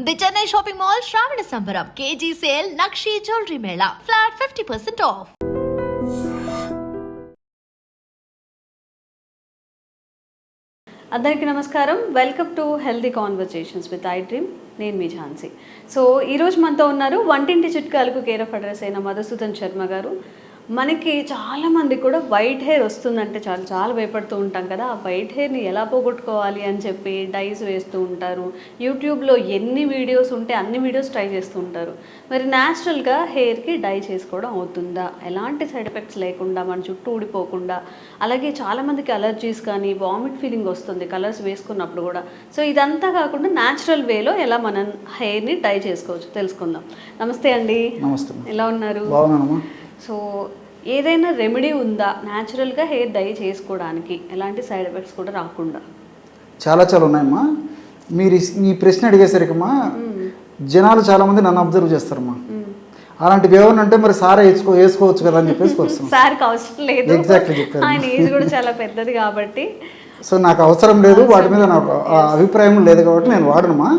The Chennai shopping mall శ్రావణ సంబరం KG sale nakshi jewellery Mela flat 50% of. అందరికీ నమస్కారం. Welcome to healthy conversations with I dream. నేను మీ Jhansi. So ఈరోజు మనతో ఉన్నారు వంటింటి చిట్కాలకు కేర్ ఆఫ్ అడ్రస్ అయిన మధుసూదన్ శర్మ గారు. మనకి చాలామంది కూడా వైట్ హెయిర్ వస్తుందంటే చాలా భయపడుతూ ఉంటాం కదా. ఆ వైట్ హెయిర్ని ఎలా పోగొట్టుకోవాలి అని చెప్పి డైస్ వేస్తూ ఉంటారు. యూట్యూబ్లో ఎన్ని వీడియోస్ ఉంటే అన్ని వీడియోస్ ట్రై చేస్తూ ఉంటారు. మరి న్యాచురల్గా హెయిర్కి డై చేసుకోవడం అవుతుందా, ఎలాంటి సైడ్ ఎఫెక్ట్స్ లేకుండా, మన చుట్టూ ఊడిపోకుండా? అలాగే చాలామందికి అలర్జీస్ కానీ వామిట్ ఫీలింగ్ వస్తుంది కలర్స్ వేసుకున్నప్పుడు కూడా. సో ఇదంతా కాకుండా న్యాచురల్ వేలో ఎలా మనం హెయిర్ని డై చేసుకోవచ్చు తెలుసుకుందాం. నమస్తే అండి. నమస్తే. ఎలా ఉన్నారు? బాగున్నానమ్మా. సో ఏదైనా రెమెడీ ఉందా న్యాచురల్గా హెయిర్ డై చేసుకోవడానికి, ఎలాంటి సైడ్ ఎఫెక్ట్స్ కూడా రాకుండా? చాలా ఉన్నాయమ్మా. మీరు ఈ ప్రశ్న అడిగేసరికమ్మా జనాలు చాలామంది నన్ను అబ్జర్వ్ చేస్తారమ్మా. అలాంటివి ఏమన్నా అంటే మరి సారా వేసుకోవచ్చు కదా అని చెప్పేసి వస్తున్నాం. సార్కి అవసరం లేదు, ఎగ్జాక్ట్లీ చెప్పారు. ఆయన ఏజ్ కూడా చాలా పెద్దది కాబట్టి. సో నాకు అవసరం లేదు, వాటి మీద నాకు అభిప్రాయం లేదు కాబట్టి నేను వాడనమ్మా.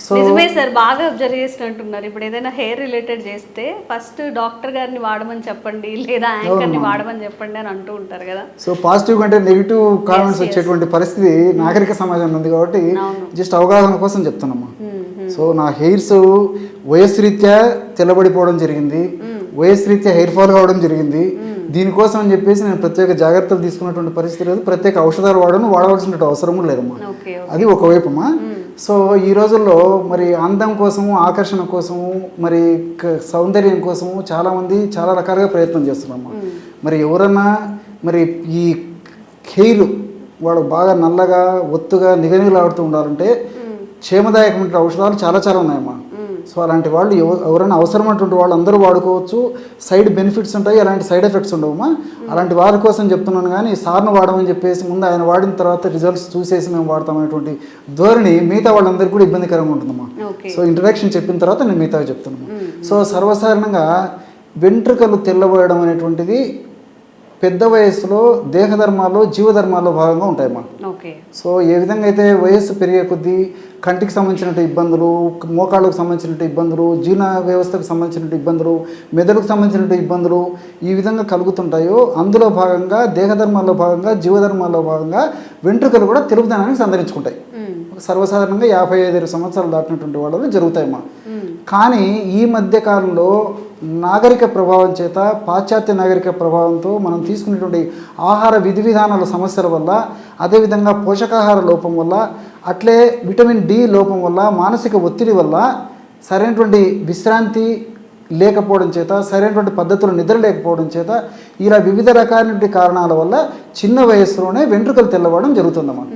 సో నిజమే సార్, బాగా అబ్జర్వ్ చేసినట్టున్నారు. ఇప్పుడు ఏదైనా హెయిర్ రిలేటెడ్ చేస్తే ఫస్ట్ డాక్టర్ గారిని వాడమని చెప్పండి, లేదా యాంకర్ని వాడమని చెప్పండి అని అంటూ ఉంటారు కదా. సో పాజిటివ్ అంటే నెగిటివ్ కామెంట్స్ వచ్చేటువంటి పరిస్థితి నాగరిక సమాజంలో ఉంది కాబట్టి జస్ట్ అవగాహన కోసం చెప్తున్నామ్మా. సో నా హెయిర్స్ వయస్సు రీత్యా తెల్లబడిపోవడం జరిగింది, వయస్సు రీత్యా హెయిర్ ఫాల్ కావడం జరిగింది. దీనికోసం అని చెప్పేసి నేను ప్రత్యేక జాగ్రత్తలు తీసుకున్నటువంటి పరిస్థితి లేదు, ప్రత్యేక ఔషధాలు వాడవలసిన అవసరం కూడా లేదమ్మా. అది ఒకవైపమ్మా. సో ఈ రోజుల్లో మరి అందం కోసము, ఆకర్షణ కోసము, మరి సౌందర్యం కోసము చాలామంది చాలా రకాలుగా ప్రయత్నం చేస్తున్నారమ్మా. మరి ఎవరన్నా మరి ఈ హెయిర్ వాడు బాగా నల్లగా ఒత్తుగా నిగనిగలాడుతూ ఉండాలంటే క్షేమదాయకమైన ఔషధాలు చాలా ఉన్నాయమ్మా. సో అలాంటి వాళ్ళు ఎవరైనా అవసరమైనటువంటి వాళ్ళు అందరూ వాడుకోవచ్చు. సైడ్ బెనిఫిట్స్ ఉంటాయి, అలాంటి సైడ్ ఎఫెక్ట్స్ ఉండవమ్మా. అలాంటి వారి కోసం చెప్తున్నాను కానీ సార్ను వాడమని చెప్పేసి ముందు ఆయన వాడిన తర్వాత రిజల్ట్స్ చూసేసి మేము వాడతామనేటువంటి ధోరణి మిగతా వాళ్ళందరికీ కూడా ఇబ్బందికరంగా ఉంటుందమ్మా. సో ఇంట్రడక్షన్ చెప్పిన తర్వాత నేను మిగతా చెప్తున్నాను. సో సర్వసాధారణంగా వెంట్రుకలు తెల్లబోయడం అనేటువంటిది పెద్ద వయస్సులో దేహధర్మాల్లో జీవధర్మాల్లో భాగంగా ఉంటాయమ్మా. సో ఏ విధంగా అయితే వయస్సు పెరిగే కొద్దీ కంటికి సంబంధించిన ఇబ్బందులు, మోకాళ్ళకు సంబంధించిన ఇబ్బందులు, జీర్ణ వ్యవస్థకు సంబంధించిన ఇబ్బందులు, మెదడుకు సంబంధించిన ఇబ్బందులు ఈ విధంగా కలుగుతుంటాయో అందులో భాగంగా దేహధర్మాల్లో భాగంగా జీవధర్మాల్లో భాగంగా వెంట్రుకలు కూడా తెలుపుదనానికి సంతరించుకుంటాయి. సర్వసాధారణంగా 55 సంవత్సరాలు దాటినటువంటి వాళ్ళు జరుగుతాయమ్మా. కానీ ఈ మధ్య కాలంలో నాగరిక ప్రభావం చేత, పాశ్చాత్య నాగరిక ప్రభావంతో మనం తీసుకునేటువంటి ఆహార విధి విధానాల సమస్యల వల్ల, అదేవిధంగా పోషకాహార లోపం వల్ల, అట్లే విటమిన్ డి లోపం వల్ల, మానసిక ఒత్తిడి వల్ల, సరైనటువంటి విశ్రాంతి లేకపోవడం చేత, సరైనటువంటి పద్ధతులు నిద్ర లేకపోవడం చేత, ఇలా వివిధ రకాలైన కారణాల వల్ల చిన్న వయస్సులోనే వెంట్రుకలు తెల్లబడడం జరుగుతుందమ్మా.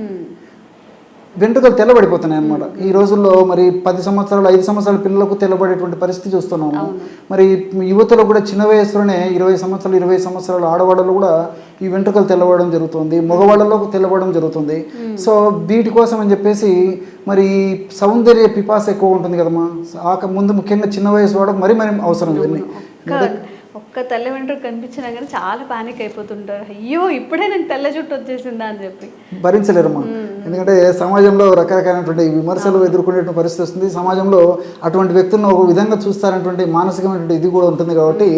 వెంట్రుకలు తెల్లబడిపోతున్నాయి అన్నమాట. ఈ రోజుల్లో మరి 10 సంవత్సరాలు 5 సంవత్సరాల పిల్లలకు తెల్లబడేటువంటి పరిస్థితి చూస్తున్నాము. మరి యువతలో కూడా చిన్న వయసులోనే 20 సంవత్సరాలు 20 సంవత్సరాల ఆడవాళ్ళలో కూడా ఈ వెంట్రుకలు తెల్లబడడం జరుగుతుంది, మగవాళ్ళలో తెల్లబడడం జరుగుతుంది. సో వీటి కోసం అని చెప్పేసి మరి సౌందర్య పిపాస ఎక్కువ ఉంటుంది కదమ్మా. ముందు ముఖ్యంగా చిన్న వయసు వాడకు మరి అవసరం ఇవన్నీ. ఒక్క తెల్ల వెంట్రుక కనిపించినా కానీ చాలా పానిక్ అయిపోతుంటారు. అయ్యో ఇప్పుడే నాకు తెల్ల జుట్టు వచ్చేసిందా అని చెప్పి భరించలేరమ్మా. ఎందుకంటే సమాజంలో రకరకాలైనటువంటి విమర్శలు ఎదుర్కొనేటువంటి పరిస్థితి వస్తుంది. సమాజంలో అటువంటి వ్యక్తులను ఒక విధంగా చూస్తారనేటువంటి మానసికమైనటువంటి ఇది కూడా ఉంటుంది కాబట్టి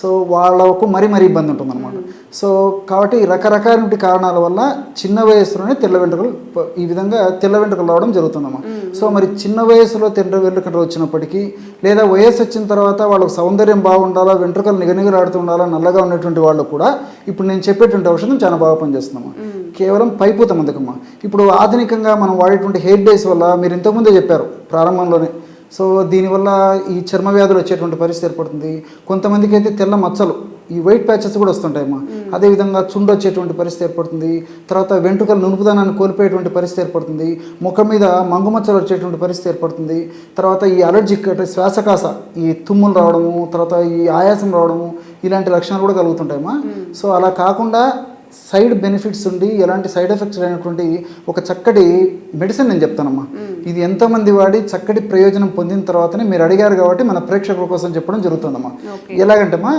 సో వాళ్ళకు మరీ ఇబ్బంది ఉంటుంది అనమాట. సో కాబట్టి రకరకాలైన కారణాల వల్ల చిన్న వయసులోనే తెల్ల వెంట్రుకలు ఈ విధంగా తెల్ల వెంట్రుకలు రావడం జరుగుతుందమ్మా. సో మరి చిన్న వయసులో తెల్ల వెంట్రుకలు వచ్చినప్పటికీ, లేదా వయసు వచ్చిన తర్వాత వాళ్ళకు సౌందర్యం బాగుండాలా, వెంట్రుకలు నిగనిగలాడుతూ ఉండాలా, నల్లగా ఉన్నటువంటి వాళ్ళు కూడా ఇప్పుడు నేను చెప్పేటువంటి ఔషధం చాలా బాగా పనిచేస్తుందమ్మా. కేవలం పైపూత మందకమ్మా. ఇప్పుడు ఆధునికంగా మనం వాడేటువంటి హెయిర్ డైస్ వల్ల మీరు ఇంతకుముందే చెప్పారు ప్రారంభంలోనే. సో దీనివల్ల ఈ చర్మ వ్యాధులు వచ్చేటువంటి పరిస్థితి ఏర్పడుతుంది. కొంతమందికి అయితే తెల్ల మచ్చలు, ఈ వైట్ ప్యాచెస్ కూడా వస్తుంటాయమ్మా. అదేవిధంగా చుండు వచ్చేటువంటి పరిస్థితి ఏర్పడుతుంది. తర్వాత వెంట్రుకలు నునుపుదనాన్ని కోల్పోయేటువంటి పరిస్థితి ఏర్పడుతుంది. ముఖం మీద మంగుమచ్చలు వచ్చేటువంటి పరిస్థితి ఏర్పడుతుంది. తర్వాత ఈ అలర్జిక్ అంటే శ్వాసకాస, ఈ తుమ్ములు రావడము, తర్వాత ఈ ఆయాసం రావడము, ఇలాంటి లక్షణాలు కూడా కలుగుతుంటాయమ్మా. సో అలా కాకుండా సైడ్ బెనిఫిట్స్ ఉండి ఎలాంటి సైడ్ ఎఫెక్ట్స్ లేనటువంటి ఒక చక్కటి మెడిసిన్ నేను చెప్తానమ్మా. ఇది ఎంతోమంది వాడి చక్కటి ప్రయోజనం పొందిన తర్వాతనే మీరు అడిగారు కాబట్టి మన ప్రేక్షకుల కోసం చెప్పడం జరుగుతుందమ్మా. ఎలాగంటేమ్మా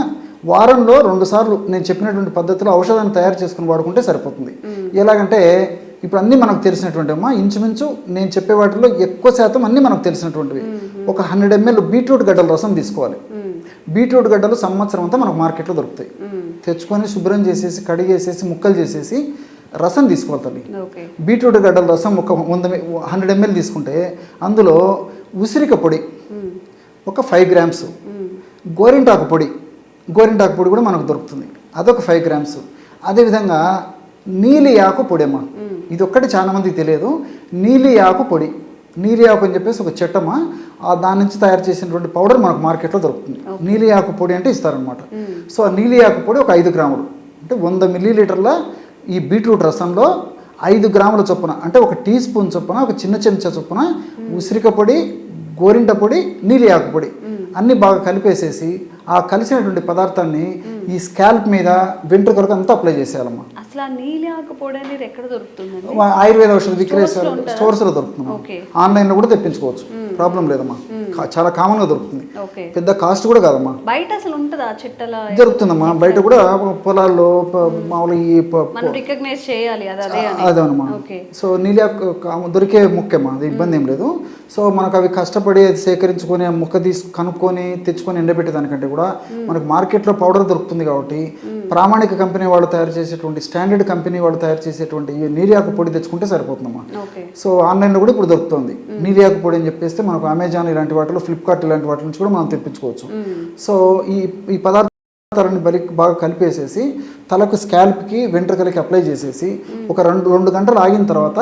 వారంలో 2 సార్లు నేను చెప్పినటువంటి పద్ధతిలో ఔషధాన్ని తయారు చేసుకుని వాడుకుంటే సరిపోతుంది. ఎలాగంటే ఇప్పుడు అన్నీ మనకు తెలిసినటువంటి అమ్మా, ఇంచుమించు నేను చెప్పే వాటిలో ఎక్కువ శాతం అన్నీ మనకు తెలిసినటువంటివి. ఒక 100 ml బీట్రూట్ గడ్డల రసం తీసుకోవాలి. బీట్రూట్ గడ్డలు సంవత్సరం అంతా మనకు మార్కెట్లో దొరుకుతాయి. తెచ్చుకొని శుభ్రం చేసేసి కడిగేసేసి ముక్కలు చేసేసి రసం తీసుకోవాలి తల్లి. బీట్రూట్ గడ్డల రసం ఒక 100 ml తీసుకుంటే అందులో ఉసిరిక పొడి ఒక 5 grams, గోరింటాకు పొడి కూడా మనకు దొరుకుతుంది, అదొక 5 grams. అదేవిధంగా నీలి ఆకు పొడి అమ్మా, ఇది ఒక్కటి చాలా మందికి తెలియదు. నీలి ఆకు పొడి, నీలి ఆకు అని చెప్పేసి ఒక చెట్టమ్మ, దాని నుంచి తయారు చేసినటువంటి పౌడర్ మనకు మార్కెట్లో దొరుకుతుంది. నీలి ఆకు పొడి అంటే ఇస్తారనమాట. సో ఆ నీలి ఆకు పొడి ఒక 5 grams, అంటే 100 ml ఈ బీట్రూట్ రసంలో 5 grams చొప్పున, అంటే ఒక టీ స్పూన్ చొప్పున, ఒక చిన్న చెంచా చొప్పున ఉసిరిక పొడి, గోరింట పొడి, నీలి ఆకు పొడి అన్నీ బాగా కలిపేసేసి ఆ కలిసినటువంటి పదార్థాన్ని ఈ స్కాల్ప్ మీద వెంట్రుకలకు అంతా అప్లై చేసేయాలమ్మా. అసలు ఆ నీలి ఆకు పొడి అనేది ఎక్కడ దొరుకుతుంది? ఆయుర్వేద ఔషధ విక్రయ స్టోర్స్లో దొరుకుతుంది, ఆన్లైన్లో కూడా తెప్పించుకోవచ్చు, ప్రాబ్లం లేదమ్మా. చాలా కామన్గా దొరుకుతుంది, పెద్ద కాస్ట్ కూడా కాదమ్మా. బయట అసలు ఉంటుందా చెట్టల? దొరుకుతుందమ్మా, బయట కూడా పొలాల్లో మామూలుగా రికగ్నైజ్ చేయాలి అదేనమ్మా. సో నీలి ఆకు దొరికే ముఖ్యమా, అది ఇబ్బంది ఏం లేదు. సో మనకు అవి కష్టపడి సేకరించుకొని ఆ ముక్క కనుక్కొని తెచ్చుకొని ఎండబెట్టే దానికంటే కూడా మనకు మార్కెట్లో పౌడర్ దొరుకుతుంది కాబట్టి ప్రామాణిక కంపెనీ వాళ్ళు తయారు చేసేటువంటి, స్టాండర్డ్ కంపెనీ వాళ్ళు తయారు చేసేటువంటి ఈ నీలియాకు పొడి తెచ్చుకుంటే సరిపోతుందమ్మా. సో ఆన్లైన్లో కూడా ఇప్పుడు దొరుకుతుంది నీలియాకు పొడి అని చెప్పేస్తే మనకు అమెజాన్ ఇలాంటి వాటిలో, ఫ్లిప్కార్ట్ ఇలాంటి వాటి నుంచి కూడా మనం తెప్పించుకోవచ్చు. సో ఈ పదార్థాలను బాగా కలిపేసేసి తలకు, స్కాల్ప్కి, వెంట్రుకలకి అప్లై చేసేసి ఒక 2 గంటలు ఆగిన తర్వాత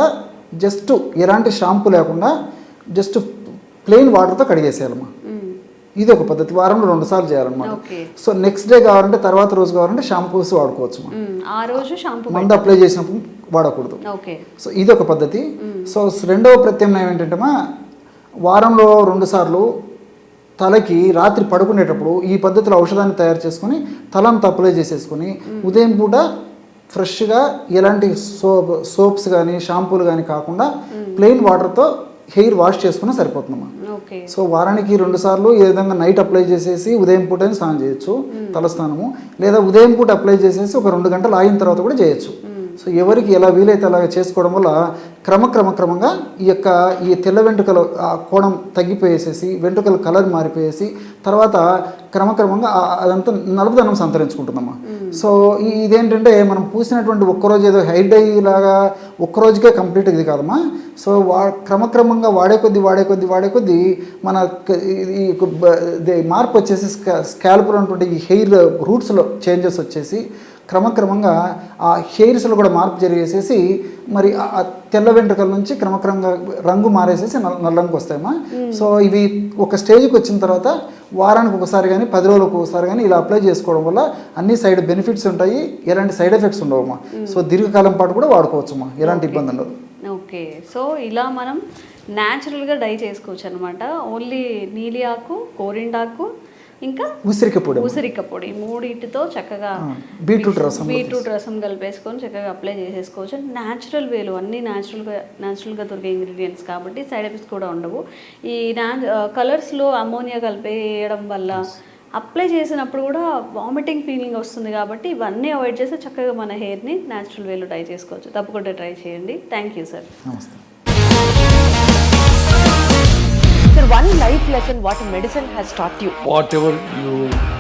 జస్ట్ ఎలాంటి షాంపూ లేకుండా జస్ట్ ప్లెయిన్ వాటర్తో కడిగేసేయాలమ్మా. ఇది ఒక పద్ధతి, వారంలో 2 సార్లు చేయాలన్నమాట. సో నెక్స్ట్ డే కావాలంటే, తర్వాత రోజు కావాలంటే షాంపూస్ వాడుకోవచ్చు. మందు అప్లై చేసినప్పుడు వాడకూడదు. సో ఇది ఒక పద్ధతి. సో రెండవ ప్రత్యామ్నాయం ఏంటంటే వారంలో 2 సార్లు తలకి రాత్రి పడుకునేటప్పుడు ఈ పద్ధతిలో ఔషధాన్ని తయారు చేసుకొని తలంతా అప్లై చేసేసుకొని ఉదయం పూట ఫ్రెష్గా ఎలాంటి సోప్స్ కానీ షాంపూలు కానీ కాకుండా ప్లెయిన్ వాటర్తో హెయిర్ వాష్ చేసుకున్నా సరిపోతుందమ్మా. సో వారానికి 2 సార్లు ఏ విధంగా నైట్ అప్లై చేసేసి ఉదయం పూట స్నానం చేయొచ్చు, తలస్నానము, లేదా ఉదయం పూట అప్లై చేసేసి ఒక 2 గంటలు ఆగిన తర్వాత కూడా చేయొచ్చు. సో ఎవరికి ఎలా వీలైతే అలాగ చేసుకోవడం వల్ల క్రమంగా ఈ తెల్ల వెంట్రుకల కోణం తగ్గిపోయేసేసి వెంట్రుకల కలర్ మారిపోయేసి తర్వాత క్రమంగా అదంతా నలుపుదనం సంతరించుకుంటుందమ్మా. సో ఇదేంటంటే మనం పూసినటువంటి ఒక్కరోజు ఏదో హెయిర్ డై లాగా ఒక్కరోజుకే కంప్లీట్ ఇది కాదమ్మా. సో క్రమంగా వాడే కొద్దీ మన మార్పు వచ్చేసి స్కాల్ప్లో ఉన్నటువంటి ఈ హెయిర్ రూట్స్లో చేంజెస్ వచ్చేసి క్రమంగా ఆ హెయిర్స్లో కూడా మార్పు జరిగేసేసి మరి ఆ తెల్ల వెంట్రుకల నుంచి క్రమంగా రంగు మారేసేసి నల్లంకి వస్తాయమ్మా. సో ఇవి ఒక స్టేజ్కి వచ్చిన తర్వాత వారానికి ఒకసారి కానీ 10 రోజులకు ఒకసారి కానీ ఇలా అప్లై చేసుకోవడం వల్ల అన్ని సైడ్ బెనిఫిట్స్ ఉంటాయి, ఎలాంటి సైడ్ ఎఫెక్ట్స్ ఉండవమ్మా. సో దీర్ఘకాలం పాటు కూడా వాడుకోవచ్చమ్మా, ఎలాంటి ఇబ్బంది ఉండదు. ఓకే, సో ఇలా మనం న్యాచురల్గా డై చేసుకోవచ్చు అనమాట. ఓన్లీ నీలి ఆకు, గోరింటాకు, ఇంకా ఉసిరిక పొడి మూడింటితో చక్కగా బీట్రూట్ రసం కలిపేసుకొని చక్కగా అప్లై చేసేసుకోవచ్చు. న్యాచురల్ వేలు, అన్నీ న్యాచురల్గా దొరికే ఇంగ్రీడియంట్స్ కాబట్టి సైడ్ ఎఫెక్ట్స్ కూడా ఉండవు. ఈ కలర్స్లో అమోనియా కలిపేయడం వల్ల అప్లై చేసినప్పుడు కూడా వామిటింగ్ ఫీలింగ్ వస్తుంది కాబట్టి ఇవన్నీ అవాయిడ్ చేస్తే చక్కగా మన హెయిర్ని న్యాచురల్ వేలో ట్రై చేసుకోవచ్చు. తప్పకుండా ట్రై చేయండి. Thank you sir. Sir, one life lesson what medicine has taught you. Whatever you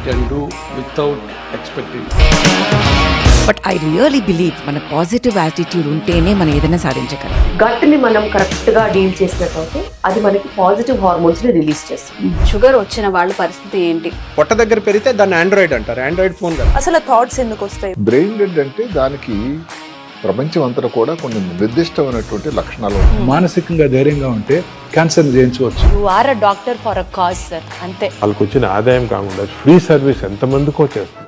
can do without expecting. But I really believe మన పాజిటివ్ యాటిట్యూడ్ ఉంటేనే మనం ఏదైనా సాధించగలం. గట్ని మనం కరెక్ట్గా డీల్ చేసినట్లయితే అది మనకి పాజిటివ్ హార్మోన్స్ని రిలీజ్ చేస్తుంది. షుగర్ వచ్చిన వాళ్ళ పరిస్థితి ఏంటి? పొట్ట దగ్గర పెరిగితే దాన్ని ఆండ్రాయిడ్ అంటారు, ఆండ్రాయిడ్ ఫోన్ కదా. అసలు థాట్స్ ఎందుకు వస్తాయి? బ్రెయిన్ డెడ్ అంటే దానికి ప్రపంచం అంతా కూడా కొన్ని నిర్దిష్టమైనటువంటి లక్షణాలు. మానసికంగా ధైర్యంగా ఉంటే క్యాన్సర్ జయించవచ్చు. You are a doctor for a cause sir, అంతే. వాళ్ళకి వచ్చిన ఆదాయం కాకుండా ఫ్రీ సర్వీస్ ఎంతమందికో చేస్తుంది.